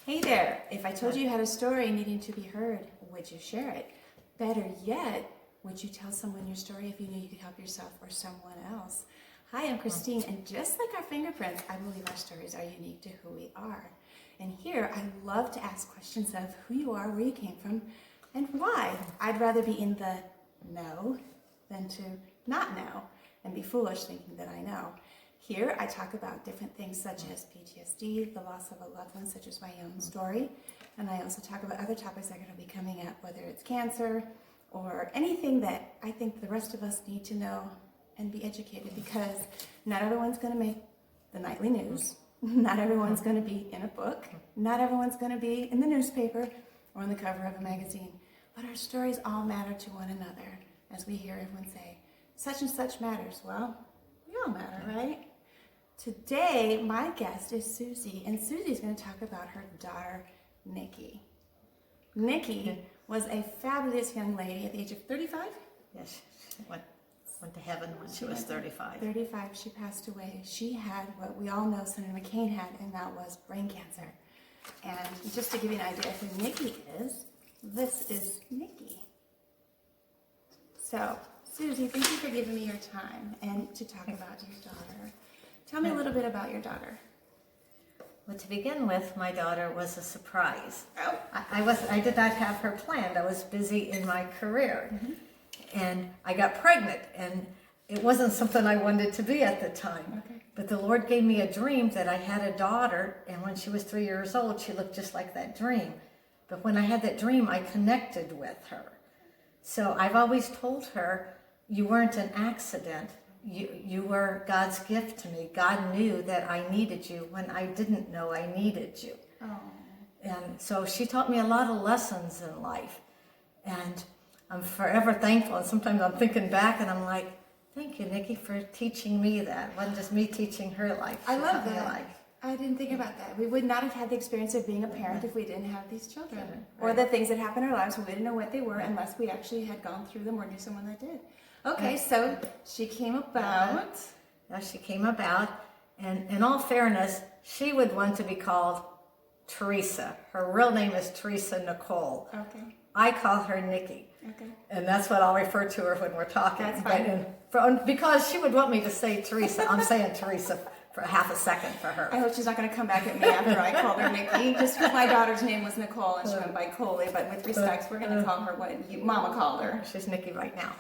Hey there, if I told you you had a story needing to be heard, would you share it? Better yet, would you tell someone your story if you knew you could help yourself or someone else? Hi, I'm Christine, and just like our fingerprints, I believe our stories are unique to who we are. And here, I love to ask questions of who you are, where you came from, and why. I'd rather be in the know than to not know and be foolish thinking that I know. Here, I talk about different things such as PTSD, the loss of a loved one, such as my own story. And I also talk about other topics that are going to be coming up, whether it's cancer or anything that I think the rest of us need to know and be educated, because not everyone's going to make the nightly news. Not everyone's going to be in a book. Not everyone's going to be in the newspaper or on the cover of a magazine. But our stories all matter to one another, as we hear everyone say, such and such matters. Well, we all matter, right? Today, my guest is Susie, and Susie's going to talk about her daughter, Nikki. Nikki was a fabulous young lady at the age of 35? Yes, she went to heaven when she was 35. 35, she passed away. She had what we all know Senator McCain had, and that was brain cancer. And just to give you an idea of who Nikki is, this is Nikki. So, Susie, thank you for giving me your time and to talk about your daughter. Tell me a little bit about your daughter. Well, to begin with, my daughter was a surprise. Oh. I did not have her planned. I was busy in my career. And I got pregnant, and it wasn't something I wanted to be at the time. Okay. But the Lord gave me a dream that I had a daughter, and when she was 3 years old, she looked just like that dream. But when I had that dream, I connected with her. So I've always told her, you weren't an accident. You were God's gift to me. God knew that I needed you when I didn't know I needed you. Oh. And so she taught me a lot of lessons in life. And I'm forever thankful. And sometimes I'm thinking back and I'm like, thank you, Nikki, for teaching me that. It wasn't just me teaching her life. I She love taught me that. life. I didn't think about that. We would not have had the experience of being a parent if we didn't have these children. Or Right. the things that happened in our lives, we didn't know what they were unless we actually had gone through them or knew someone that did. Okay, so she came about. Yeah, she came about. And in all fairness, she would want to be called Teresa. Her real name is Teresa Nicole. Okay, I call her Nikki. okay. And that's what I'll refer to her when we're talking. That's fine. Because she would want me to say Teresa, I'm saying Teresa for half a second for her. I hope she's not going to come back at me after I called her Nikki, just because my daughter's name was Nicole and she went by Coley, but with respect, we're going to call her what Mama called her. She's Nikki right now.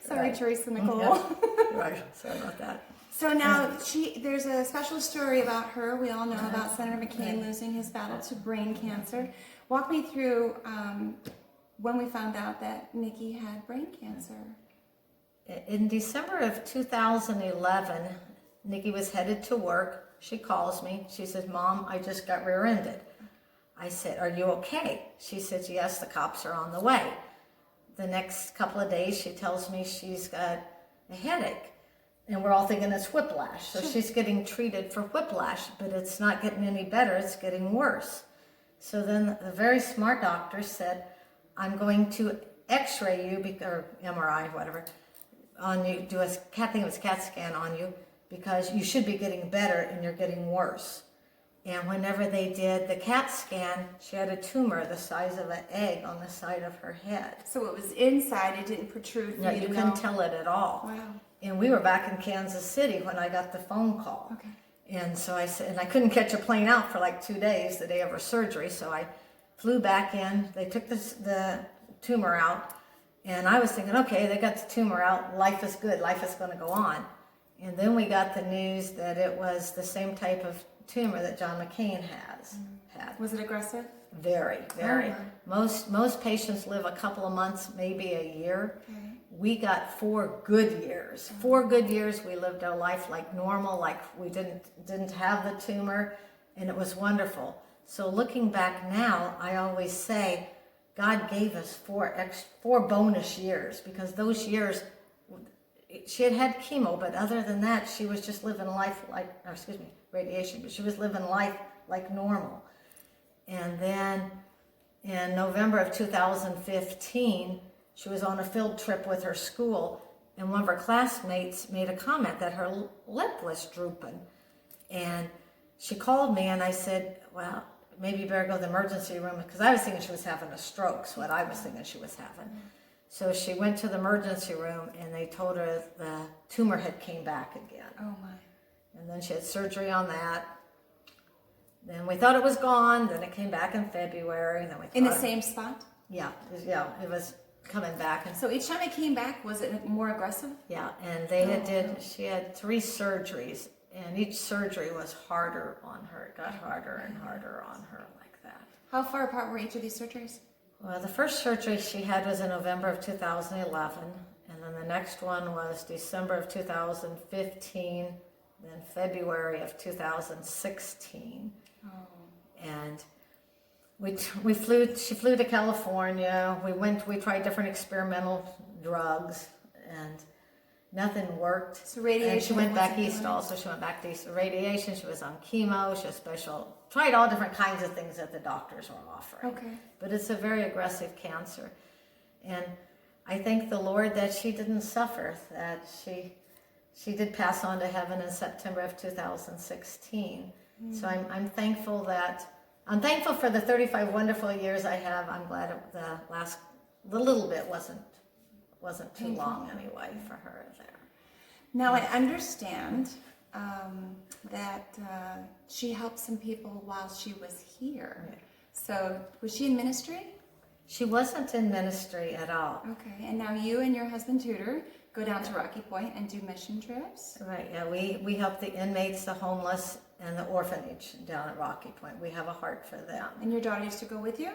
Sorry, Right. Teresa Nicole. Yeah. Right, sorry about that. So now there's a special story about her. We all know about Senator McCain losing his battle to brain cancer. Walk me through when we found out that Nikki had brain cancer. In December of 2011, Nikki was headed to work. She calls me. She says, Mom, I just got rear-ended. I said, are you okay? She says, yes, the cops are on the way. The next couple of days, she tells me she's got a headache. And we're all thinking it's whiplash. So she's getting treated for whiplash, but it's not getting any better. It's getting worse. So then the very smart doctor said, I'm going to x-ray you, or MRI, whatever, on you, do a CAT scan on you, because you should be getting better and you're getting worse. And whenever they did the CAT scan, she had a tumor the size of an egg on the side of her head. So it was inside, it didn't protrude for No, you you to couldn't know. tell it at all. Wow. And we were back in Kansas City when I got the phone call. Okay. And so I said, and I couldn't catch a plane out for like 2 days, the day of her surgery. So I flew back in. They took the tumor out. And I was thinking, okay, they got the tumor out. Life is good. Life is going to go on. And then we got the news that it was the same type of tumor that John McCain had. Was it aggressive? Very, very. Oh, Most patients live a couple of months, maybe a year. Okay. We got 4 good years. 4 good years. We lived our life like normal, like we didn't have the tumor, and it was wonderful. So looking back now, I always say, God gave us 4 bonus years, because those years, she had chemo, but other than that, she was just living life radiation, but she was living life like normal. And then in November of 2015, she was on a field trip with her school, and one of her classmates made a comment that her lip was drooping. And she called me, and I said, well, maybe you better go to the emergency room, because I was thinking she was having a stroke, is what I was thinking she was having. So she went to the emergency room, and they told her the tumor had came back again. Oh my. And then she had surgery on that. Then we thought it was gone. Then it came back in February. Then we thought In the same spot? Yeah, it was coming back. And So each time it came back, was it more aggressive? yeah, and she had 3 surgeries, and each surgery was harder on her. It got harder and harder on her like that. How far apart were each of these surgeries? Well, the first surgery she had was in November of 2011, and then the next one was December of 2015, then February of 2016. Oh. And she flew to California. We tried different experimental drugs, and nothing worked. So radiation. And she went back east also. She went back to east. Radiation. She was on chemo. She was tried all different kinds of things that the doctors were offering. Okay. But it's a very aggressive cancer. And I thank the Lord that she didn't suffer, that she did pass on to heaven in September of 2016. So I'm thankful for the 35 wonderful years I have. I'm glad the little bit wasn't too long anyway for her there. Now I understand that she helped some people while she was here. Right. So was she in ministry? She wasn't in ministry at all. Okay, and now you and your husband Tudor go down to Rocky Point and do mission trips? Right, yeah, we help the inmates, the homeless, and the orphanage down at Rocky Point. We have a heart for them. And your daughter used to go with you?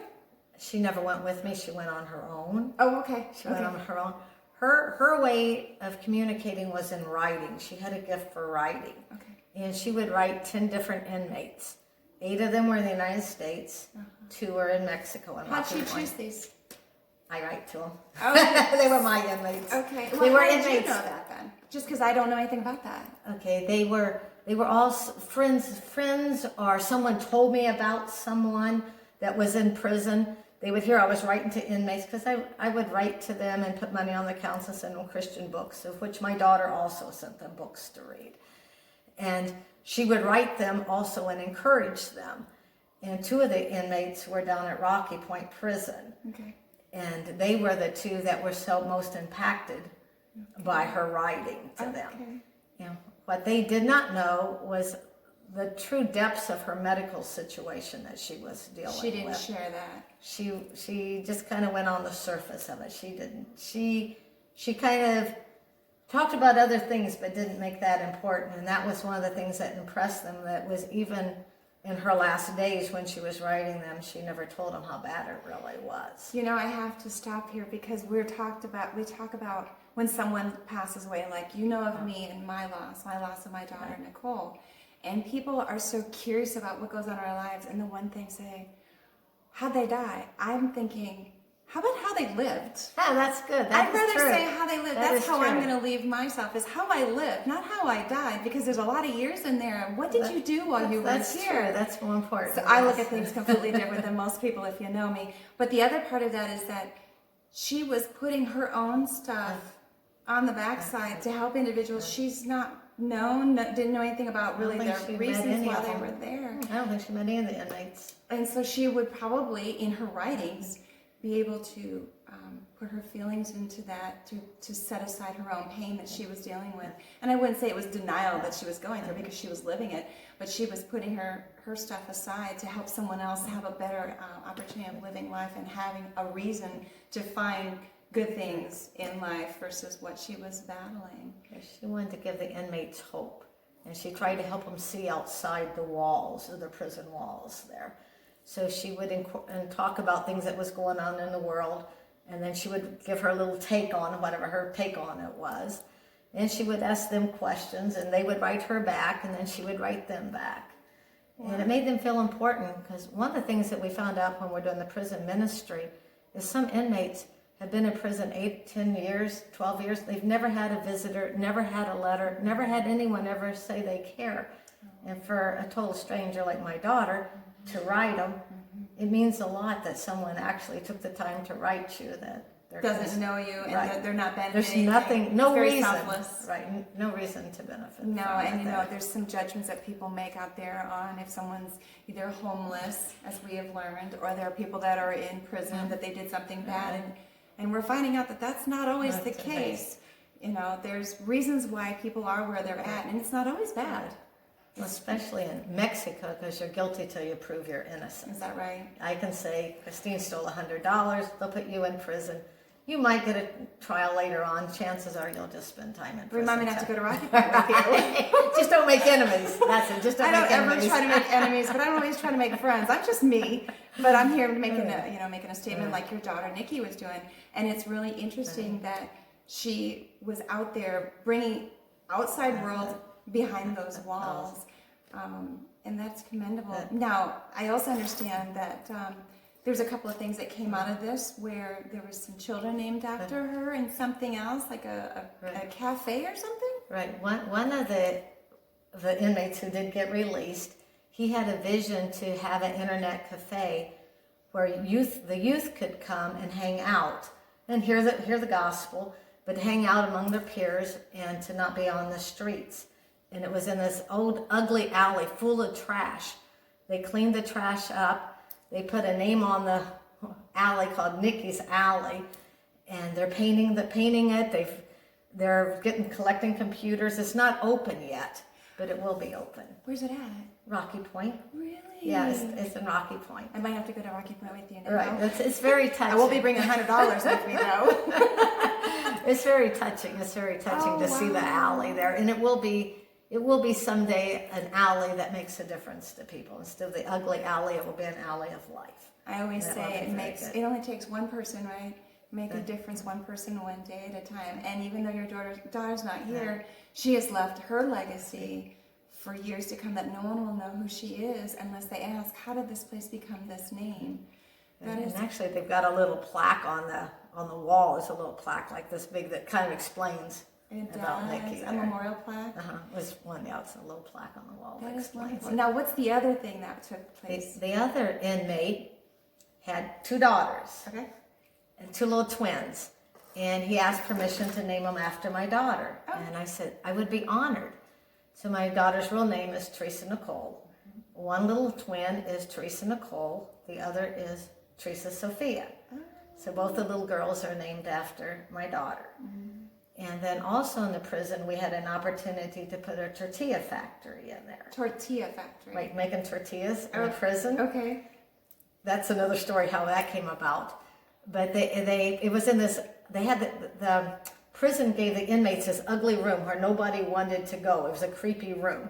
She never went with me. She went on her own. Oh, okay. She went on her own. Her way of communicating was in writing. She had a gift for writing. Okay. And she would write 10 different inmates. 8 of them were in the United States. 2 were in Mexico. And How'd she choose these? I write to them. Oh. They were my inmates. Okay. They Well, were how did you inmates. know that then? Just because I don't know anything about that. Okay, they were all friends, or someone told me about someone that was in prison. They would hear I was writing to inmates, because I would write to them and put money on the accounts and send them Christian books, of which my daughter also sent them books to read. And she would write them also and encourage them. And 2 of the inmates were down at Rocky Point Prison. Okay. And they were the 2 that were most impacted by her writing to them. Okay. You know, what they did not know was the true depths of her medical situation that she was dealing with. She didn't share that. She just kind of went on the surface of it. She didn't. She kind of talked about other things, but didn't make that important. And that was one of the things that impressed them. That was even in her last days when she was writing them, she never told them how bad it really was. You know, I have to stop here because we talk about when someone passes away, like you know of me and my loss of my daughter Nicole, and people are so curious about what goes on in our lives, and the one thing say, how'd they die? I'm thinking, how about how they lived? Yeah, that's good. I'd rather say how they lived. That's how I'm true. going to leave myself, is how I lived, not how I died, because there's a lot of years in there. What did you do while you were here? That's true. That's more important. So I look at things completely different than most people, if you know me. But the other part of that is that she was putting her own stuff on the backside to help individuals she's not known, didn't know anything about really their reasons why they were there. I don't think she met any of the inmates. And so she would probably, in her writings, be able to put her feelings into that, to set aside her own pain that she was dealing with. And I wouldn't say it was denial that she was going through, because she was living it, but she was putting her stuff aside to help someone else have a better opportunity of living life and having a reason to find good things in life versus what she was battling. She wanted to give the inmates hope, and she tried to help them see outside the walls, of the prison walls there. So she would talk about things that was going on in the world, and then she would give her little take on whatever her take on it was. And she would ask them questions, and they would write her back, and then she would write them back. Wow. And it made them feel important, because one of the things that we found out when we're doing the prison ministry is some inmates have been in prison 8, 10 years, 12 years. They've never had a visitor, never had a letter, never had anyone ever say they care. And for a total stranger like my daughter to write them, it means a lot that someone actually took the time to write you, that doesn't know you, and right. they're not There's benefiting. nothing, no very reason, selfless. right? No reason to benefit. No, from and it. you know, there's some judgments that people make out there on if someone's either homeless, as we have learned, or there are people that are in prison that they did something bad, and we're finding out that that's not always the case. You know, there's reasons why people are where they're at, and it's not always bad. Especially in Mexico, because you're guilty till you prove you're innocent. Is that right? I can say, Christine stole $100, they'll put you in prison. You might get a trial later on. Chances are you'll just spend time in prison. Remind me not to go to Rocky Point with you. Just don't make enemies. That's it. Just don't make enemies. I don't ever try to make enemies, but I don't always try to make friends. I'm just me. But I'm here making a statement like your daughter Nikki was doing. And it's really interesting that she was out there bringing outside world behind those walls. And that's commendable. Now, I also understand that there's a couple of things that came out of this where there was some children named after her and something else, like a cafe or something? Right. One of the inmates who did get released, he had a vision to have an internet cafe where the youth could come and hang out and hear the gospel, but hang out among their peers and to not be on the streets. And it was in this old ugly alley full of trash. They cleaned the trash up. They put a name on the alley called Nikki's Alley, and they're painting it. They're collecting computers. It's not open yet, but it will be open. Where's it at? Rocky Point. Really? Yeah, it's in Rocky Point. I might have to go to Rocky Point with you now. Right. It's very touching. I won't be bringing $100 with me though. It's very touching. It's very touching to see the alley there, and it will be someday an alley that makes a difference to people. Instead of the ugly alley, it will be an alley of life. I always say it only takes one person, right? Make a difference, one person, one day at a time. And even though your daughter's not here, she has left her legacy for years to come that no one will know who she is unless they ask, how did this place become this name? And actually, they've got a little plaque on the wall. It's a little plaque like this big that kind of explains about Nikki. A memorial plaque? It's a little plaque on the wall. That is wonderful. Now, what's the other thing that took place? The other inmate had 2 daughters. Okay. And 2 little twins. And he asked permission to name them after my daughter. Oh. And I said, I would be honored. So my daughter's real name is Teresa Nicole. One little twin is Teresa Nicole. The other is Teresa Sophia. Oh. So both the little girls are named after my daughter. Mm-hmm. And then also in the prison, we had an opportunity to put a tortilla factory in there. Tortilla factory? Right, making tortillas in the prison. Okay. That's another story how that came about. But it was in this, they had the prison gave the inmates this ugly room where nobody wanted to go. It was a creepy room.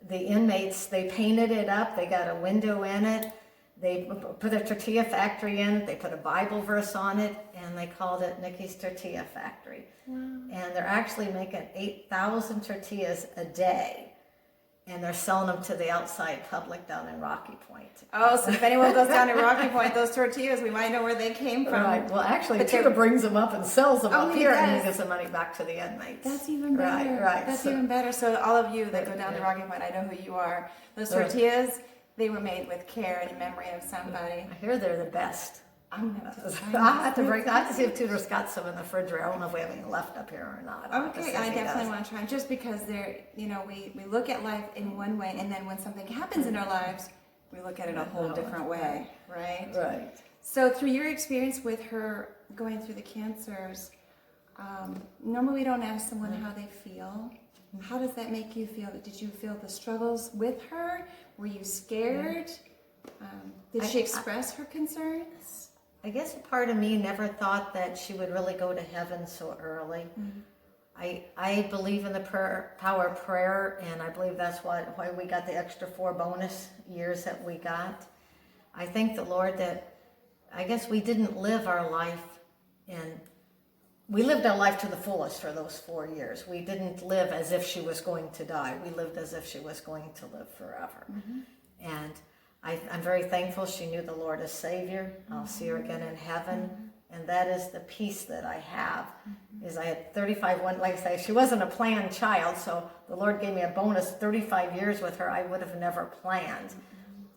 The inmates, they painted it up. They got a window in it. They put a tortilla factory in. They put a Bible verse on it, and they called it Nikki's Tortilla Factory. Wow. And they're actually making 8,000 tortillas a day, and they're selling them to the outside public down in Rocky Point. Oh, so if anyone goes down to Rocky Point, those tortillas, we might know where they came from. Right. Well, actually, Tika brings them up and sells them up here, and he gives the money back to the inmates. That's even better. Right. That's even better. So all of you that go down to Rocky Point, I know who you are. Those tortillas, they were made with care and in memory of somebody. I hear they're the best. I'm gonna have to see if Tudor's got some in the refrigerator. I don't know if we have any left up here or not. Okay, I definitely want to try. Just because they're, we look at life in one way, and then when something happens in our lives, we look at it a whole different way, right? Right. So through your experience with her going through the cancers, normally we don't ask someone how they feel. How does that make you feel? Did you feel the struggles with her? Were you scared? Did she express her concerns? I guess a part of me never thought that she would really go to heaven so early. Mm-hmm. I believe in the power of prayer, and I believe that's why we got the extra 4 bonus years that we got. I thank the Lord that I guess we didn't live our life we lived our life to the fullest for those 4 years. We didn't live as if she was going to die. We lived as if she was going to live forever. Mm-hmm. And I'm very thankful she knew the Lord as Savior. I'll see her again in heaven. And that is the peace that I have. Is I had 35, like I say, she wasn't a planned child, so the Lord gave me a bonus 35 years with her I would have never planned.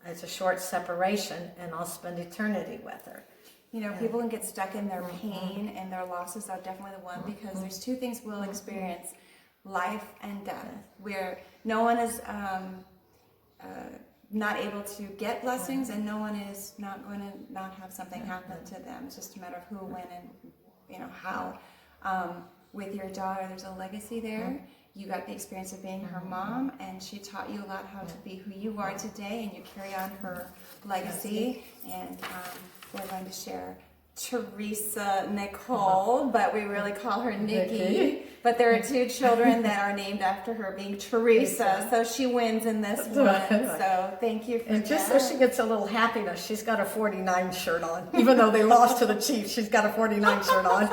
It's a short separation, and I'll spend eternity with her. You know, people can get stuck in their pain, and their losses are definitely the one, because there's two things we'll experience: life and death, where no one is not able to get blessings, and no one is not going to not have something happen to them. It's just a matter of who, when, and how. With your daughter, there's a legacy there. You got the experience of being her mom, and she taught you a lot how to be who you are today, and you carry on her legacy. And we're going to share Teresa Nicole, but we really call her Nikki. But there are two children that are named after her, being Teresa, so she wins in this one. So thank you for And just that. so she gets a little happiness, she's got a 49 shirt on. Even though they lost to the Chiefs, she's got a 49 shirt on.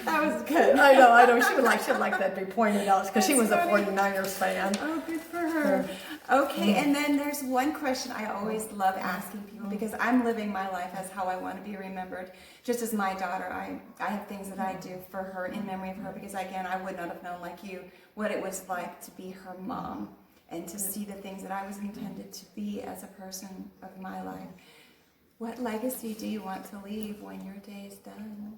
That was good. I know. She would like that to be pointed out, because she was a 49ers fan. Oh, good for her. Okay, and then there's one question I always love asking people, because I'm living my life as how I want to be remembered. Just as my daughter, I have things that I do for her in memory of her, because again, I would not have known, like you, what it was like to be her mom and to see the things that I was intended to be as a person of my life. What legacy do you want to leave when your day is done?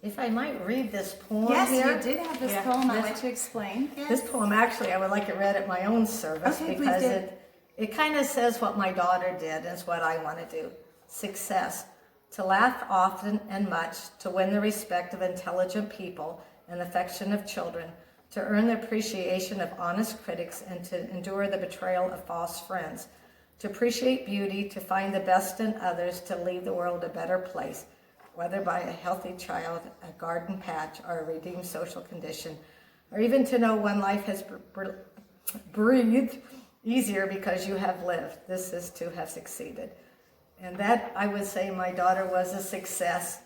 If I might read this poem Yes, here. you did have this poem. I'd like to explain. Yes. This poem, actually, I would like it read at my own service, Okay, because please do. it kind of says what my daughter did, is what I want to do. Success: to laugh often and much, to win the respect of intelligent people and affection of children, to earn the appreciation of honest critics, and to endure the betrayal of false friends, to appreciate beauty, to find the best in others, to leave the world a better place, whether by a healthy child, a garden patch, or a redeemed social condition, or even to know when life has breathed easier because you have lived. This is to have succeeded. And that, I would say, my daughter was a success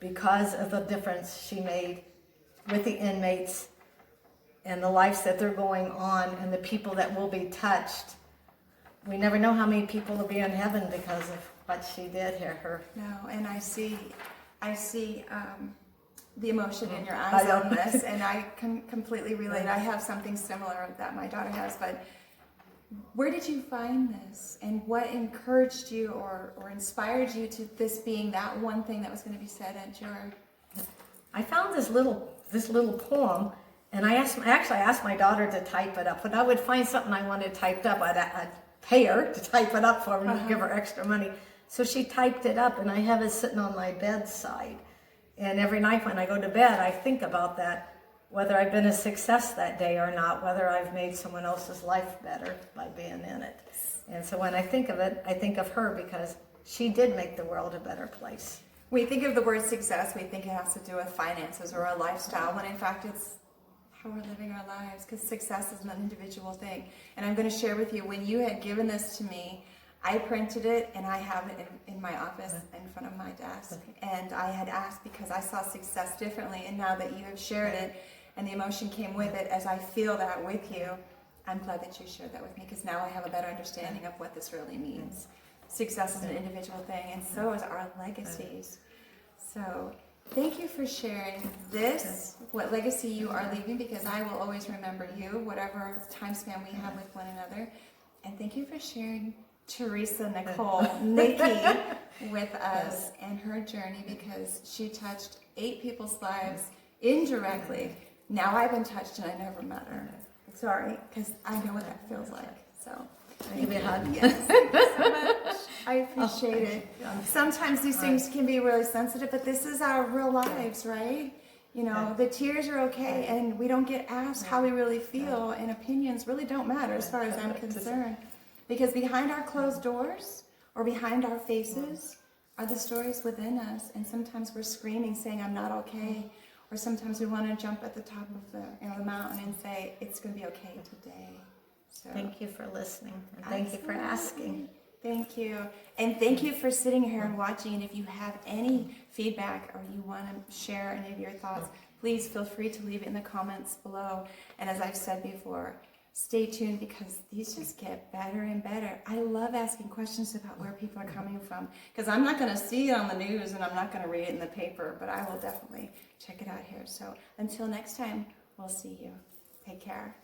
because of the difference she made with the inmates and the lives that they're going on and the people that will be touched. We never know how many people will be in heaven because of what she did here. No, and I see the emotion in your eyes on this, and I can completely relate. I have something similar that my daughter has, but where did you find this, and what encouraged you or inspired you to this being that one thing that was going to be said at your... I found this little poem, and I asked my daughter to type it up. When I would find something I wanted typed up, I'd pay her to type it up for me, give her extra money. So she typed it up, and I have it sitting on my bedside. And every night when I go to bed, I think about that, whether I've been a success that day or not, whether I've made someone else's life better by being in it. And so when I think of it, I think of her, because she did make the world a better place. We think of the word success, we think it has to do with finances or a lifestyle, when in fact it's how we're living our lives, because success is an individual thing. And I'm going to share with you, when you had given this to me, I printed it and I have it in my office in front of my desk. And I had asked because I saw success differently, and now that you have shared it and the emotion came with it, as I feel that with you, I'm glad that you shared that with me, because now I have a better understanding of what this really means. Success is an individual thing, and so is our legacies. So thank you for sharing this, what legacy you are leaving, because I will always remember you, whatever time span we have with one another. And thank you for sharing Teresa Nicole, Nikki, with us and her journey, because she touched 8 people's lives indirectly. Now I've been touched and I never met her. Sorry, because I know what that feels like. So I'll give you a hug. yes, thank you so much. I appreciate it. Sometimes these things can be really sensitive, but this is our real lives, right? You know, the tears are okay, and we don't get asked how we really feel, and opinions really don't matter as far as I'm concerned. Because behind our closed doors or behind our faces are the stories within us, and sometimes we're screaming saying, I'm not okay, or sometimes we want to jump at the top of the mountain and say, it's going to be okay today. So, Thank you for listening, and thank you for asking. Thank you. And thank you for sitting here and watching. And if you have any feedback or you want to share any of your thoughts, please feel free to leave it in the comments below. And as I've said before, stay tuned, because these just get better and better. I love asking questions about where people are coming from, because I'm not going to see it on the news and I'm not going to read it in the paper, but I will definitely check it out here. So until next time, we'll see you. Take care.